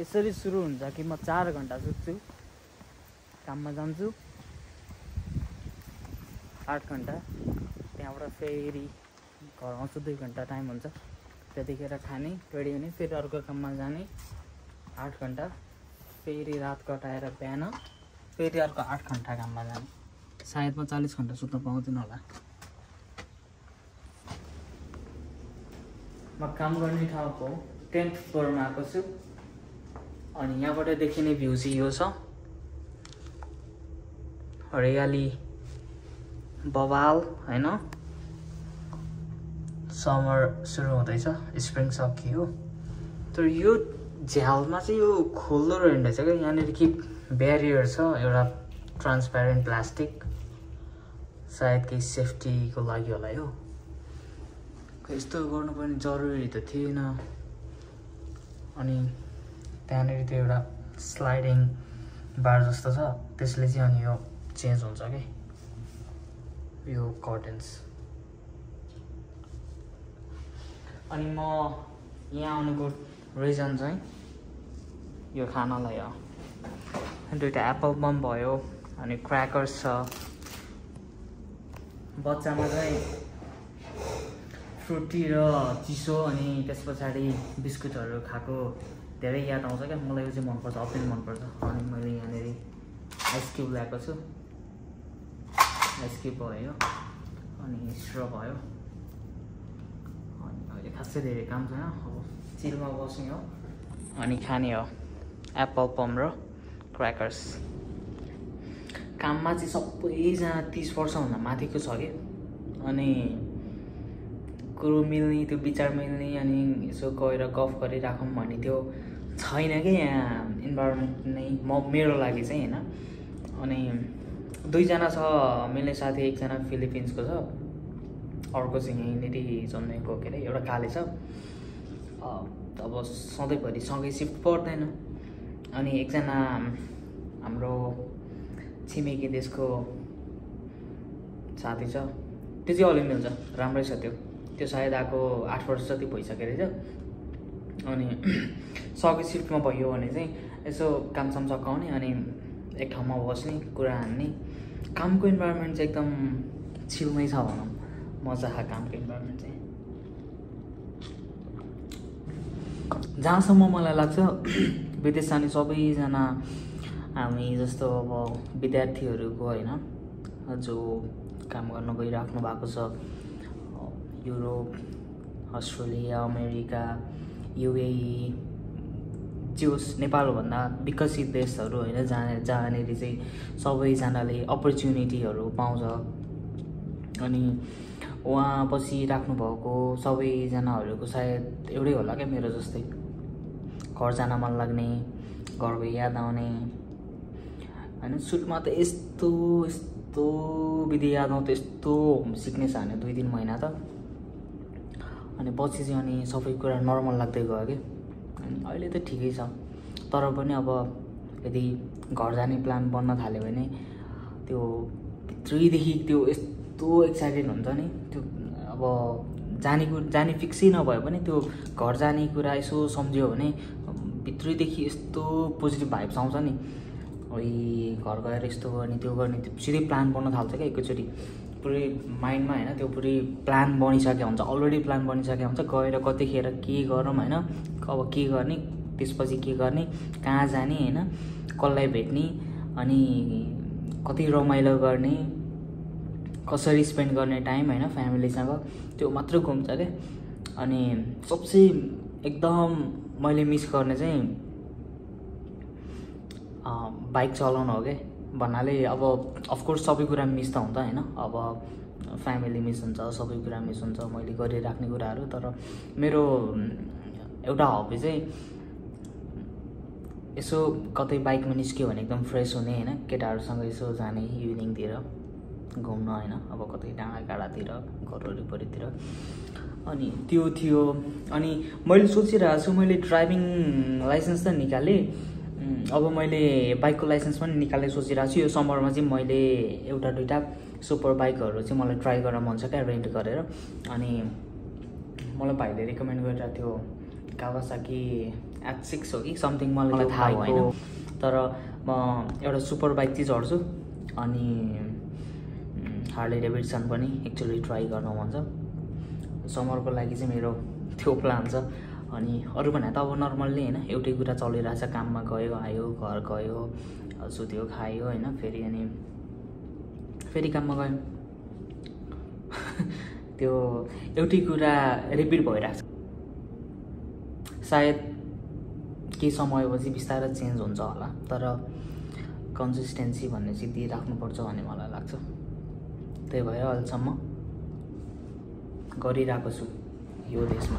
यसरी सुरु हुन्छ कि म 4 घण्टा सुत्छु, काममा जान्छु 8 घण्टा, त्यहाँबाट फेरि घर आउँछु 2 घण्टा टाइम हुन्छ, त्यतिखेर खाने रेडी हुने, फेरि अर्को काममा जाने 8 घण्टा, फेरि रात कटाएर बिहान फेरि अर्को 8 घण्टा काममा जाने। सायद म 40 घण्टा सुत्न पाउँदिनँ होला। म काम गर्ने ठाउँको 10th फ्लोरमा आएको छु अनि यहाँबाट देखिने भ्यू चाहिँ यो छ, हरियाली बवाल हैन। समर सुरु हुँदैछ, स्प्रिङ सकियो, तर यो झ्यालमा चाहिँ यो खोल्दो रहेछ क्या, यहाँनिर कि ब्यारियर छ एउटा ट्रान्सप्यारेन्ट प्लास्टिक, सायद केही सेफ्टीको लागि होला यो। यस्तो गर्नुपर्ने जरुरी त थिएन। अनि त्यहाँनिर त्यो एउटा स्लाइडिङ बार जस्तो छ, त्यसले चाहिँ अनि यो चेन्ज हुन्छ कि यो कर्टेन्स। अनि म यहाँ आउनुको रिजन चाहिँ यो खानालाई हो। 2टा एप्पल बम भयो अनि क्र्याकर्स छ। बच्चामा चाहिँ फ्रुटी र चिसो अनि त्यस पछाडि बिस्कुटहरू खाएको धेरै याद आउँछ क्या। मलाई यो चाहिँ मनपर्छ, अति मनपर्छ। अनि मैले यहाँनिर आइस क्युब ल्याएको छु, आइस क्युब भयो अनि स्ट्र भयो। अनि अहिले खासै धेरै काम छैन, अब चिलमा बस्ने हो अनि खाने हो एप्पल पम र क्र्याकर्स। काममा चाहिँ सबैजना 30 वर्षभन्दा माथिको छ कि, अनि कुरो मिल्ने, त्यो विचार मिल्ने, अनि यसो गएर गफ गरिराखौँ भन्ने त्यो छैन कि यहाँ इन्भाइरोमेन्ट नै मेरो लागि चाहिँ होइन। अनि 2जना छ मिल्ने साथी, एकजना फिलिपिन्सको छ, अर्को चाहिँ यहीँनिर जन्मेको, के अरे एउटा काले छ। अब सधैँभरि सँगै सिफ्ट पर्दैन। अनि एकजना हाम्रो छिमेकी देशको साथी छ, त्यो चाहिँ अलि मिल्छ, राम्रै छ त्यो सायद आएको 8 वर्ष जति भइसक्यो रहेछ। अनि सँगै सिफ्टमा भयो भने चाहिँ यसो कामसाम सघाउने अनि एक ठाउँमा बस्ने, कुरा हान्ने। कामको इन्भाइरोमेन्ट चाहिँ एकदम चिलमै छ भनौँ, मजा आयो कामको इन्भाइरोमेन्ट चाहिँ। जहाँसम्म मलाई लाग्छ विदेश जाने सबैजना हामी जस्तो अब विद्यार्थीहरूको होइन, जो काम गर्न गइराख्नु भएको छ युरोप, अस्ट्रेलिया, अमेरिका, युएई, जोस् नेपालभन्दा विकसित देशहरू होइन, जहाँनिर चाहिँ सबैजनाले अपर्च्युनिटीहरू पाउँछ। अनि उहाँ बसिराख्नु भएको सबैजनाहरूको सायद एउटै होला क्या, मेरो जस्तै घर जान मन लाग्ने, घरको याद आउने होइन। सुरुमा त यस्तो विधि याद आउँथ्यो, यस्तो होम सिकनेस हान्यो 2-3 महिना त। अनि पछि चाहिँ अनि सबै कुरा नर्मल लाग्दै गयो कि, अनि अहिले त ठिकै छ। तर पनि अब यदि घर जाने प्लान बन्न थाल्यो भने त्यो भित्रैदेखि त्यो यस्तो एक्साइटेड हुन्छ नि, त्यो अब जाने फिक्सै नभए पनि त्यो घर जाने कुरा यसो सम्झ्यो भने भित्रैदेखि यस्तो पोजिटिभ भाइब्स आउँछ नि। घर गएर यस्तो गर्ने, त्यो गर्ने, त्यो सिधै प्लान बन्न थाल्छ क्या एकैचोटि, पुरै माइन्डमा होइन। त्यो पुरै प्लान बनिसकेको हुन्छ, अलरेडी प्लान बनिसकेको हुन्छ, गएर कतिखेर के गरौँ होइन, अब के गर्ने, त्यसपछि के गर्ने, कहाँ जाने होइन, कसलाई भेट्ने, अनि कति रमाइलो गर्ने, कसरी स्पेन्ड गर्ने टाइम होइन फ्यामिलीसँग, त्यो मात्र घुम्छ क्या। अनि सबसे एकदम मैले मिस गर्ने चाहिँ बाइक चलाउनु हो क्या। भन्नाले अब अफकोर्स सबै कुरा मिस त हुन्छ होइन, अब फ्यामिली मिस हुन्छ, सबै कुरा मिस हुन्छ, मैले गरिराख्ने कुराहरू। तर मेरो एउटा हबी चाहिँ यसो कतै बाइकमा निस्क्यो भने एकदम फ्रेस हुने होइन, केटाहरूसँग यसो जाने इभिनिङतिर घुम्न होइन, अब कतै डाँडाकाँडातिर, घर वरिपरितिर। अनि त्यो थियो। अनि मैले सोचिरहेको छु, मैले ड्राइभिङ लाइसेन्स त निकालेँ, अब मैले बाइकको लाइसेन्स पनि निकाल्ने सोचिरहेको छु। यो समरमा चाहिँ मैले 1-2टा सुपर बाइकहरू चाहिँ मलाई ट्राई गर्न मन छ क्या, रेन्ट गरेर। अनि मलाई भाइले रिकमेन्ड गरिरहेको थियो कावासाकी एट 6 हो कि समथिङ मलाई थाहा भएन। तर म एउटा सुपर बाइक चाहिँ चढ्छु अनि हार्ले डेभिडसन पनि एक्चुअली ट्राई गर्नु मन छ। समरको लागि चाहिँ मेरो त्यो प्लान छ। अनि अरू भने त अब नर्मल्ली होइन एउटै कुरा चलिरहेछ, काममा गयो आयो, घर गयो, सुत्यो खायो होइन, फेरि अनि फेरि काममा गयो त्यो एउटै कुरा रिपिट भइरहेछ। सायद केही समयपछि बिस्तारै चेन्ज हुन्छ होला, तर कन्सिस्टेन्सी भन्ने चाहिँ दिइराख्नुपर्छ भन्ने मलाई लाग्छ। त्यही भएर अहिलेसम्म गरिरहेको छु यो देशमा।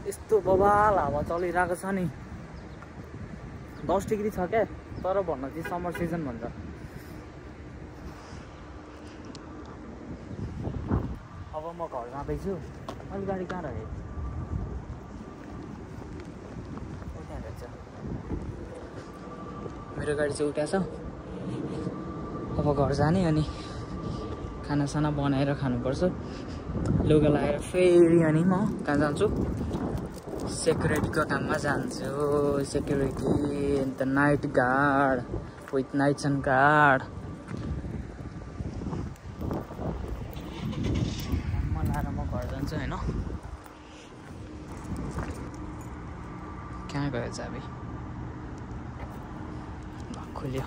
यस्तो बबाल हावा चलिरहेको छ नि, 10 डिग्री छ क्या, तर भन्न चाहिँ समर सिजन भन्छ। अब म घर जाँदैछु। अहिले गाडी कहाँ रह्यो? त्यहाँ रहेछ। मेरो गाडी चाहिँ उठ्या छ। अब घर जाने अनि खानासाना बनाएर खानुपर्छ। लुगा लगाएर फेरि अनि म कहाँ जान्छु? सेक्युरिटीको काममा जान्छु। Security the night guard with nights and guard. लाएर म घर जान्छु होइन। कहाँ गयो चाबी? खुल्यो।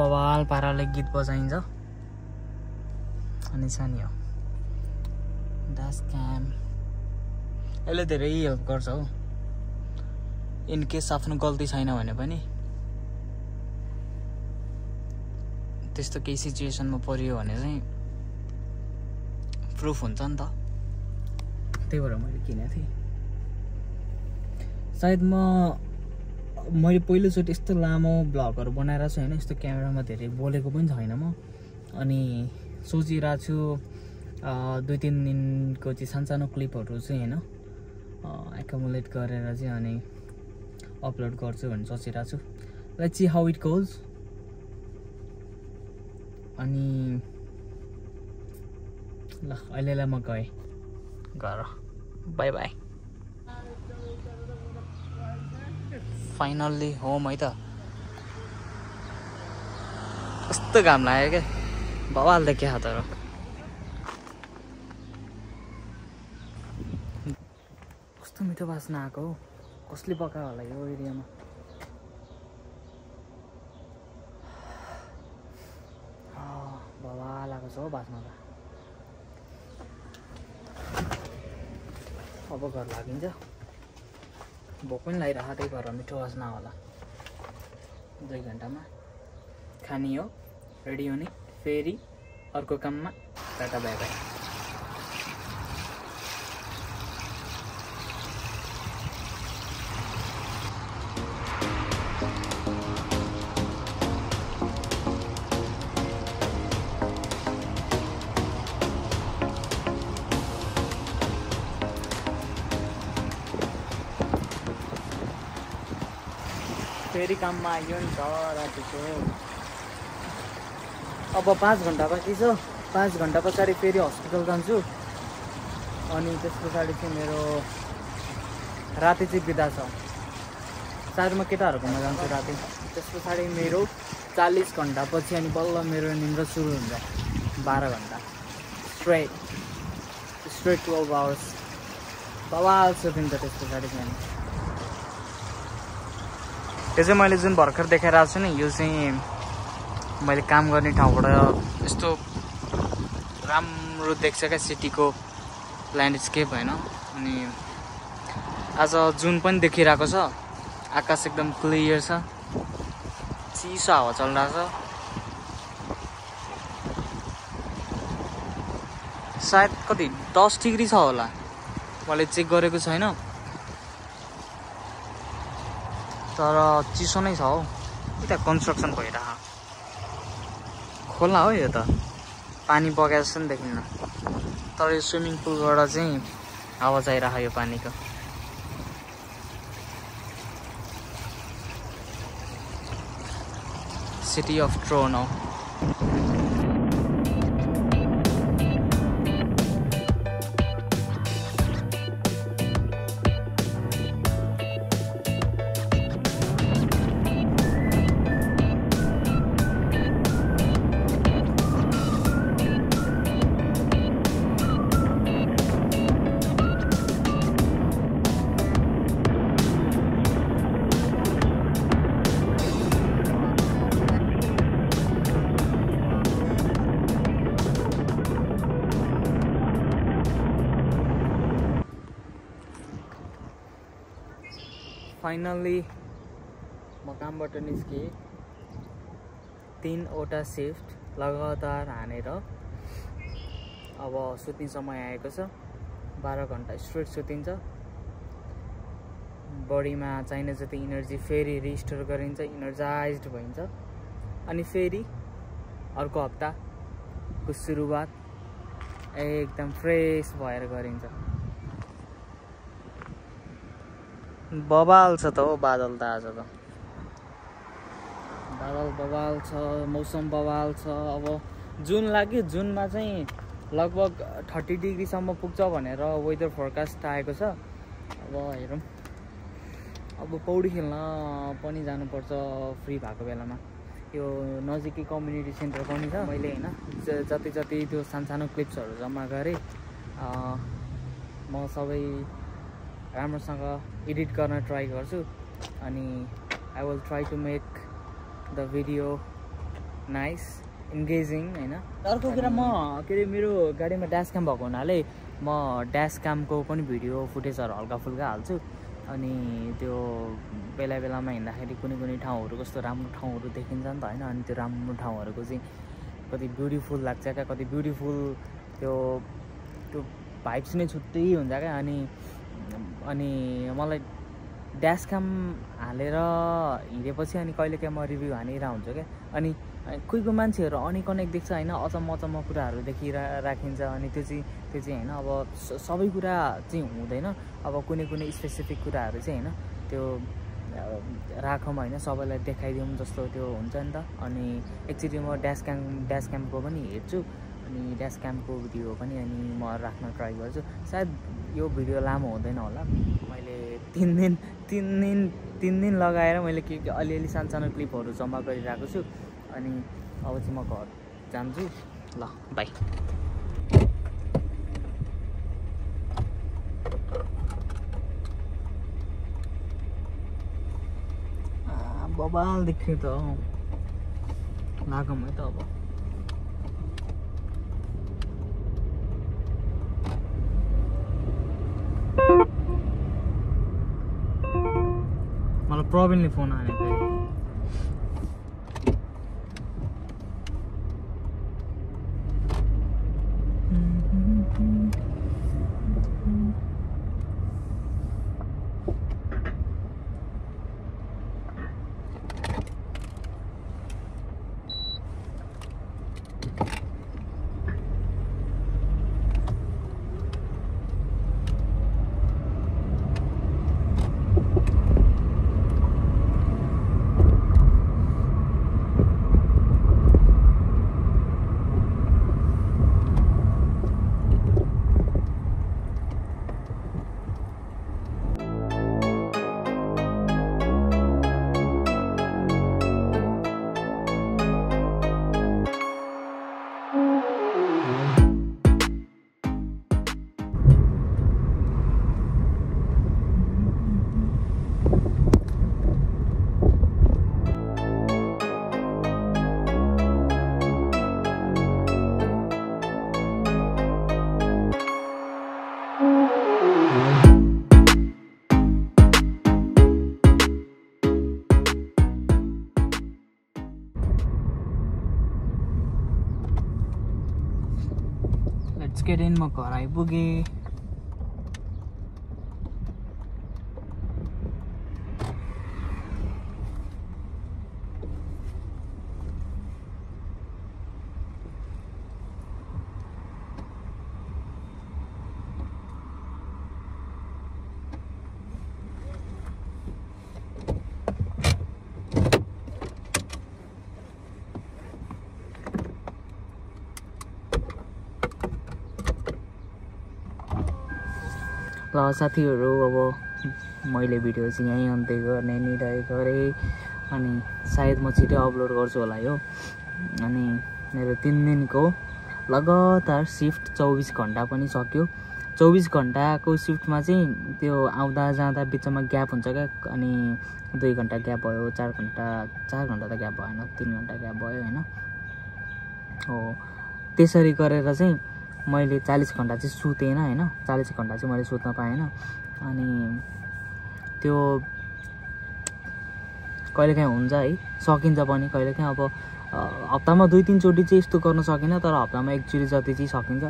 बवाल पाराले गीत बजाइन्छ अनि छ नि हो डास क्याम। यसले धेरै हेल्प गर्छ हो। इन केस आफ्नो गल्ती छैन भने पनि त्यस्तो केही सिचुएसनमा परियो भने चाहिँ प्रुफ हुन्छ नि त। त्यही भएर मैले किनेको थिएँ। सायद मैले पहिलोचोटि यस्तो लामो भ्लगहरू बनाएर छु होइन। यस्तो क्यामेरामा धेरै बोलेको पनि छैन म। अनि सोचिरहेको छु 2-3 दिनको चाहिँ सानसानो क्लिपहरू चाहिँ होइन एकोमुलेट गरेर चाहिँ अनि अपलोड गर्छु भनेर सोचिरहेको छु। Let's see how it goes. अनि ल अहिलेलाई म गएँ घर। By by. फाइनल्ली होम है त। कस्तो घाम लाग्यो क्या, बवाल देखिया तर। कस्तो मिठो बास्ना आएको हो। कसले पकायो होला यो एरियामा। बवाल आएको छ हो बास्ना त। अब घर लागिन्छ। भोक पनि लागिरहेको, त्यही भएर मिठो बास्ना होला। 2 घन्टामा खाने हो, रेडी हुने, फेरि अर्को काममा। Tata bye by. फेरि काममा आइयो नि त रातिको। अब 5 घन्टा बाँकी छ। 5 घन्टा पछाडि फेरि हस्पिटल जान्छु। अनि त्यस पछाडि चाहिँ मेरो राति चाहिँ बिदा छ। सायद म केटाहरूकोमा जान्छु राति। त्यस पछाडि मेरो 40 घन्टा पछि अनि बल्ल मेरो निन्द्रा सुरु हुन्छ। 12 घन्टा स्ट्रेट 12 आवर्स। बवाल सुतिन्छ त्यस पछाडि चाहिँ। यो चाहिँ मैले जुन भर्खर देखाइरहेको छु नि, यो चाहिँ मैले काम गर्ने ठाउँबाट यस्तो राम्रो देख्छ क्या सिटीको ल्यान्डस्केप होइन। अनि आज जुन पनि देखिरहेको छ, आकाश एकदम क्लियर छ, चिसो हावा चलिरहेको छ। सायद कति 10 डिग्री छ होला, मैले चेक गरेको छैन, तर चिसो नै छ हौ। यता कन्स्ट्रक्सन भइरह, खोला हो यो त, पानी बगेको जस्तो नि देखिन्न, तर यो स्विमिङ पुलबाट चाहिँ आवाज आइरह यो पानीको। City of Toronto. फाइनल्ली म कामबाट निस्केँ, 3वटा सिफ्ट लगातार हानेर अब सुत्ने समय आएको छ। 12 घन्टा स्ट्रेट सुतिन्छ, बडीमा चाहिने जति इनर्जी फेरि रिस्टोर गरिन्छ, इनर्जाइज्ड भइन्छ, अनि फेरि अर्को हप्ताको सुरुवात एकदम फ्रेस भएर गरिन्छ। बवाल छ त हो बादल त, आज त बादल बवाल छ, मौसम बवाल छ। अब जुन लाग्यो, जुनमा चाहिँ लगभग 30 डिग्रीसम्म पुग्छ भनेर वेदर फोरकास्ट आएको छ। अब हेरौँ, अब पौडी खेल्न पनि जानुपर्छ फ्री भएको बेलामा। यो नजिकै कम्युनिटी सेन्टर पनि छ। मैले होइन जति जति त्यो सानो क्लिप्सहरू जम्मा गरेँ, म सबै राम्रोसँग एडिट गर्न ट्राई गर्छु, अनि I will try to make the video nice, engaging होइन। अर्को कुरा, म के अरे मेरो गाडीमा ड्यास क्याम भएको हुनाले म ड्यास क्यामको पनि भिडियो फुटेजहरू हल्का फुल्का हाल्छु। अनि त्यो बेला बेलामा हिँड्दाखेरि कुनै ठाउँहरू कस्तो राम्रो ठाउँहरू देखिन्छ नि त होइन, अनि त्यो राम्रो ठाउँहरूको चाहिँ कति ब्युटिफुल लाग्छ क्या, कति ब्युटिफुल त्यो भाइब्स नै छुट्टै हुन्छ क्या। अनि मलाई ड्यास क्याम हालेर हिँडेपछि अनि कहिलेकाहीँ म रिभ्यू हानिरहेको हुन्छु क्या। अनि कोही मान्छेहरू अनेक देख्छ होइन, अचम्म कुराहरू देखिराखिन्छ। अनि त्यो चाहिँ होइन, अब सबै कुरा चाहिँ हुँदैन, अब कुनै स्पेसिफिक कुराहरू चाहिँ होइन त्यो राखौँ होइन, सबैलाई देखाइदिउँ जस्तो त्यो हुन्छ नि त। अनि एकचोटि म ड्यास क्यामको पनि हेर्छु, अनि ड्यास क्यामको भिडियो पनि अनि म राख्न ट्राई गर्छु। सायद यो भिडियो लामो हुँदैन होला, मैले 3 दिन लगाएर मैले के अलिअलि सानो क्लिपहरू जम्मा गरिरहेको छु। अनि अब चाहिँ म घर जान्छु, ल बाई। बवाल देख्ने त लागौँ है त अब। मलाई प्रवीणले फोन हानेको थियो। Let's get in. म घर आइपुगेँ। ल साथीहरू, अब मैले भिडियो चाहिँ यहीँ अन्त्य गर्ने नि रहेको अरे। अनि सायद म छिटै अपलोड गर्छु होला यो। अनि मेरो 3 दिनको लगातार सिफ्ट 24 घन्टा पनि सक्यो। 24 घन्टाको सिफ्टमा चाहिँ त्यो आउँदा जाँदा बिचमा ग्याप हुन्छ क्या। अनि 2 घन्टा ग्याप भयो, 4 घन्टा त ग्याप भएन, 3 घन्टा ग्याप भयो होइन। हो, त्यसरी गरेर चाहिँ मैले 40 घन्टा चाहिँ सुतेन होइन। 40 घन्टा चाहिँ मैले सुत्न पाएन। अनि त्यो कहिलेकाहीँ हुन्छ है, सकिन्छ पनि कहिलेकाहीँ। अब हप्तामा 2-3 चोटि चाहिँ यस्तो गर्न सकिनँ, तर हप्तामा 1 चोटि जति चाहिँ सकिन्छ।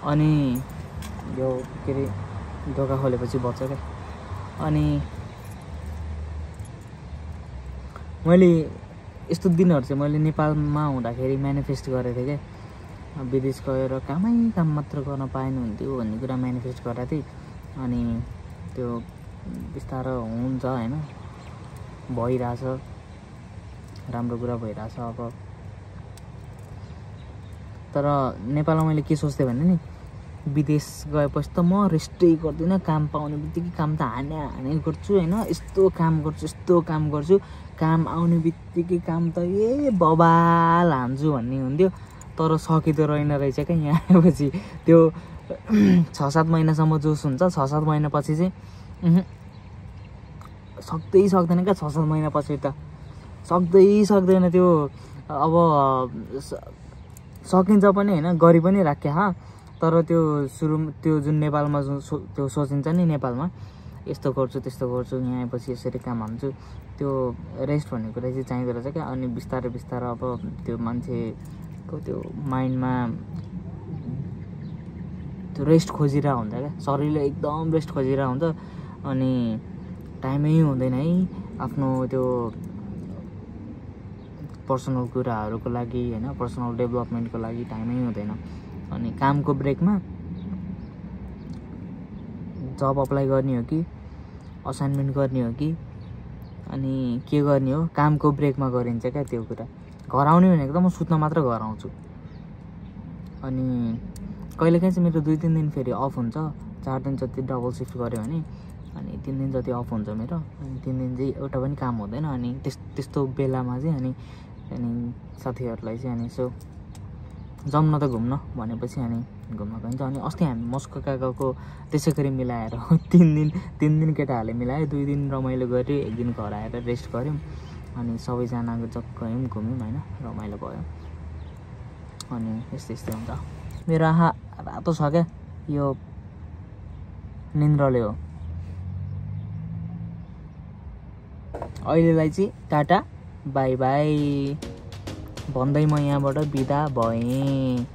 अनि यो के अरे ढोका खोलेपछि बच्छ क्या। अनि मैले यस्तो दिनहरू चाहिँ मैले नेपालमा हुँदाखेरि म्यानिफेस्ट गरेको थिएँ क्या। विदेश गएर काम मात्र गर्न पाएनुहुन्थ्यो भन्ने कुरा म्यानिफेस्ट गरेको थिएँ। अनि त्यो बिस्तारै हुन्छ होइन, भइरहेछ, राम्रो कुरा भइरहेछ। अब तर नेपालमा मैले के सोच्थेँ भने नि, विदेश गएपछि त म रेस्टै गर्दिनँ, काम पाउने बित्तिकै काम त हाने गर्छु होइन, यस्तो काम गर्छु, काम आउने बित्तिकै काम त बबाल हान्छु भन्ने हुन्थ्यो। तर सकिँदो रहेन रहेछ क्या। यहाँ आएपछि त्यो 6-7 महिनासम्म जोस हुन्छ, 6-7 महिनापछि चाहिँ सक्दैन क्या। 6-7 महिनापछि त सक्दैन त्यो। अब सकिन्छ पनि होइन, गरी पनि राख्या। तर त्यो त्यो जुन नेपालमा त्यो सोचिन्छ नि, नेपालमा यस्तो गर्छु त्यस्तो गर्छु, यहाँ आएपछि यसरी काम हान्छु, त्यो रेस्ट भन्ने कुरा चाहिँ चाहिँदो रहेछ क्या। अनि बिस्तारै अब त्यो मान्छेको त्यो माइन्डमा त्यो रेस्ट खोजिरहेको हुन्छ क्या। शरीरले एकदम रेस्ट खोजिरहेको हुन्छ। अनि टाइमै हुँदैन है आफ्नो त्यो पर्सनल कुराहरूको लागि होइन, पर्सनल डेभलपमेन्टको लागि टाइमै हुँदैन। अनि कामको ब्रेकमा जब अप्लाई गर्ने हो कि असाइनमेन्ट गर्ने हो कि अनि के गर्ने हो, कामको ब्रेकमा गरिन्छ क्या त्यो कुरा। घर आउने भनेको त म सुत्न मात्र घर आउँछु। अनि कहिलेकाहीँ चाहिँ मेरो 2-3 दिन फेरि अफ हुन्छ। 4 दिन जति डबल सिफ्ट गऱ्यो भने अनि 3 दिन जति अफ हुन्छ मेरो। अनि 3 दिन चाहिँ एउटा पनि काम हुँदैन। अनि त्यस्तो बेलामा चाहिँ अनि साथीहरूलाई चाहिँ अनि यसो जाउँ न त घुम्न भनेपछि अनि घुम्न गइन्छ। अनि अस्ति हामी मस्को गएको त्यसै गरी मिलाएर 3 दिन केटाहरूले मिलायो। 2 दिन रमाइलो गऱ्यो, 1 दिन घर आएर रेस्ट गऱ्यौँ। अनि सबैजनाको गयौँ, घुम्यौँ होइन, रमाइलो भयो। अनि यस्तै हुन्छ। मेरो आँखा रातो छ क्या, यो निन्द्राले हो। अहिलेलाई चाहिँ टाटा बाई बाई भन्दै म यहाँबाट बिदा भएँ।